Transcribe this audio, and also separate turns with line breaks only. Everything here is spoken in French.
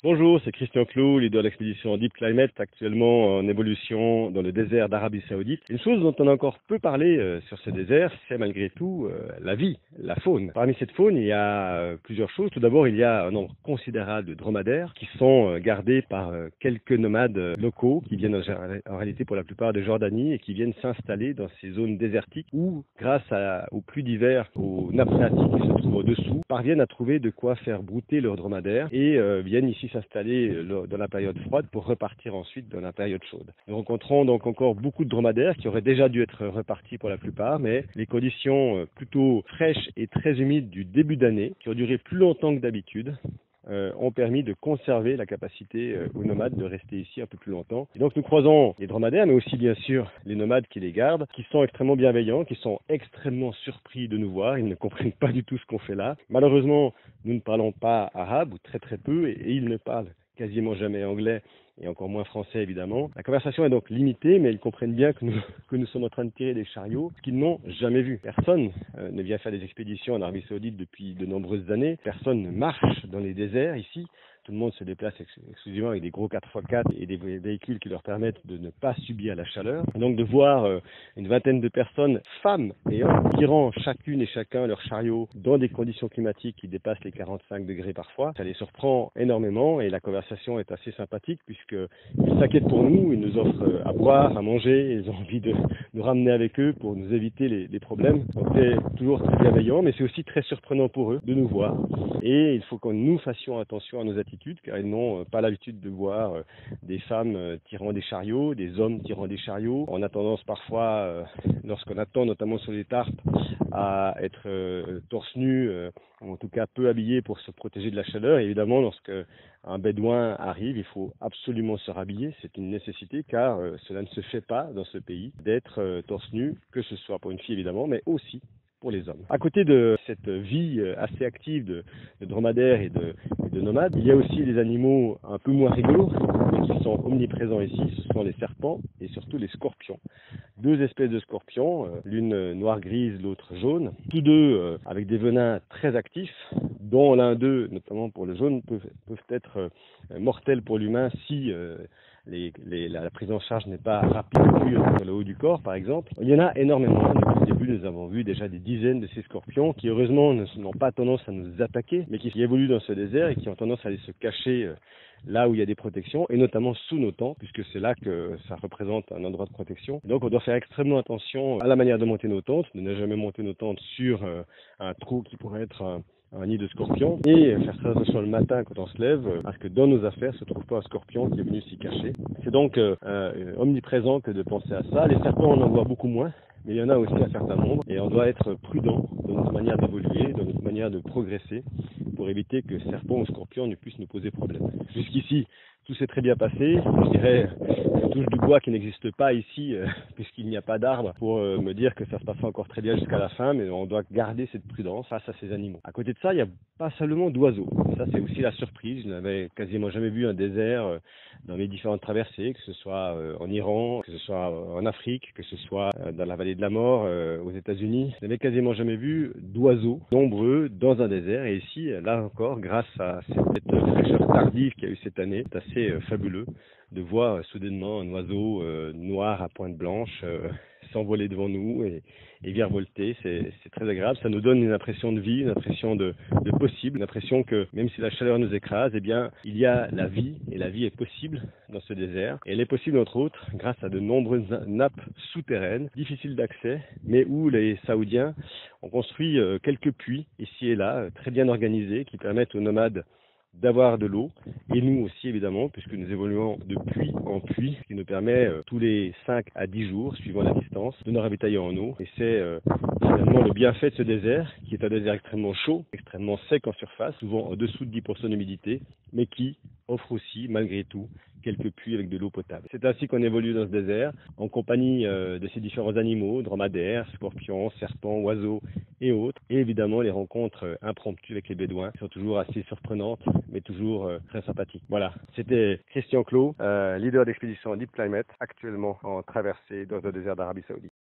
Bonjour, c'est Christian Clou, leader de l'expédition Deep Climate, actuellement en évolution dans le désert d'Arabie Saoudite. Une chose dont on a encore peu parlé sur ce désert, c'est malgré tout la vie, la faune. Parmi cette faune, il y a plusieurs choses. Tout d'abord, il y a un nombre considérable de dromadaires qui sont gardés par quelques nomades locaux qui viennent en réalité pour la plupart de Jordanie et qui viennent s'installer dans ces zones désertiques où, grâce aux pluies d'hiver, aux nappes phréatiques qui se trouvent au-dessous, parviennent à trouver de quoi faire brouter leurs dromadaires et viennent ici s'installer dans la période froide pour repartir ensuite dans la période chaude. Nous rencontrons donc encore beaucoup de dromadaires qui auraient déjà dû être repartis pour la plupart, mais les conditions plutôt fraîches et très humides du début d'année, qui ont duré plus longtemps que d'habitude, ont permis de conserver la capacité aux nomades de rester ici un peu plus longtemps. Et donc nous croisons les dromadaires, mais aussi bien sûr les nomades qui les gardent, qui sont extrêmement bienveillants, qui sont extrêmement surpris de nous voir. Ils ne comprennent pas du tout ce qu'on fait là. Malheureusement, nous ne parlons pas arabe, ou très très peu, et ils ne parlent quasiment jamais anglais, et encore moins français évidemment. La conversation est donc limitée, mais ils comprennent bien que nous sommes en train de tirer des chariots qu'ils n'ont jamais vus. Personne ne vient faire des expéditions en Arabie Saoudite depuis de nombreuses années. Personne ne marche dans les déserts ici. Tout le monde se déplace exclusivement avec des gros 4x4 et des véhicules qui leur permettent de ne pas subir la chaleur. Et donc de voir une vingtaine de personnes, femmes et hommes, tirant chacune et chacun leur chariot dans des conditions climatiques qui dépassent les 45 degrés parfois, ça les surprend énormément et la conversation est assez sympathique puisqu'ils s'inquiètent pour nous, ils nous offrent à boire, à manger, ils ont envie de nous ramener avec eux pour nous éviter les problèmes. Donc c'est toujours très bienveillant, mais c'est aussi très surprenant pour eux de nous voir. Et il faut que nous fassions attention à nos attitudes, car ils n'ont pas l'habitude de voir des femmes tirant des chariots, des hommes tirant des chariots. On a tendance parfois, lorsqu'on attend notamment sur les tarpes, à être torse nu, ou en tout cas peu habillé pour se protéger de la chaleur. Et évidemment, lorsque un bédouin arrive, il faut absolument se rhabiller, c'est une nécessité, car cela ne se fait pas dans ce pays d'être torse nu, que ce soit pour une fille évidemment, mais aussi pour les hommes. À côté de cette vie assez active de dromadaires et de nomades, il y a aussi des animaux un peu moins rigolos, mais qui sont omniprésents ici. Ce sont les serpents et surtout les scorpions. Deux espèces de scorpions, l'une noire-grise, l'autre jaune, tous deux avec des venins très actifs, dont l'un d'eux, notamment pour le jaune, peuvent être mortels pour l'humain si la prise en charge n'est pas rapide sur le haut du corps, par exemple. Il y en a énormément. Depuis le début, nous avons vu déjà des dizaines de ces scorpions qui, heureusement, n'ont pas tendance à nous attaquer, mais qui évoluent dans ce désert et qui ont tendance à aller se cacher là où il y a des protections, et notamment sous nos tentes, puisque c'est là que ça représente un endroit de protection. Donc on doit faire extrêmement attention à la manière de monter nos tentes, de ne jamais monter nos tentes sur un trou qui pourrait être un nid de scorpion, et faire très attention le matin quand on se lève, parce que dans nos affaires se trouve pas un scorpion qui est venu s'y cacher. C'est donc omniprésent que de penser à ça. Les serpents, on en voit beaucoup moins, mais il y en a aussi un certain nombre, et on doit être prudent dans notre manière d'évoluer, dans notre manière de progresser, pour éviter que serpents ou scorpions ne puissent nous poser problème. Jusqu'ici, tout s'est très bien passé. Je dirais, je touche du bois qui n'existe pas ici, puisqu'il n'y a pas d'arbres, pour me dire que ça se passera encore très bien jusqu'à la fin, mais on doit garder cette prudence face à ces animaux. À côté de ça, il n'y a pas seulement d'oiseaux. Ça, c'est aussi la surprise. Je n'avais quasiment jamais vu un désert dans mes différentes traversées, que ce soit en Iran, que ce soit en Afrique, que ce soit dans la vallée de la mort, aux États-Unis. Je n'avais quasiment jamais vu d'oiseaux nombreux dans un désert. Et ici, là encore, grâce à cette fraîcheur tardive qu'il y a eu cette année, c'est assez fabuleux de voir soudainement un oiseau noir à pointe blanche s'envoler devant nous et virevolter. C'est très agréable. Ça nous donne une impression de vie, une impression de possible, une impression que même si la chaleur nous écrase, eh bien, il y a la vie, et la vie est possible dans ce désert. Et elle est possible, entre autres, grâce à de nombreuses nappes souterraines, difficiles d'accès, mais où les Saoudiens ont construit quelques puits, ici et là, très bien organisés, qui permettent aux nomades d'avoir de l'eau, et nous aussi évidemment, puisque nous évoluons de puits en puits, ce qui nous permet tous les 5 à 10 jours, suivant la distance, de nous ravitailler en eau. Et c'est finalement le bienfait de ce désert, qui est un désert extrêmement chaud, extrêmement sec en surface, souvent en dessous de 10% d'humidité, mais qui offre aussi, malgré tout, quelques puits avec de l'eau potable. C'est ainsi qu'on évolue dans ce désert, en compagnie de ces différents animaux, dromadaires, scorpions, serpents, oiseaux et autres. Et évidemment, les rencontres impromptues avec les bédouins qui sont toujours assez surprenantes, mais toujours très sympathiques. Voilà, c'était Christian Clou, leader d'expédition Deep Climate, actuellement en traversée dans le désert d'Arabie Saoudite.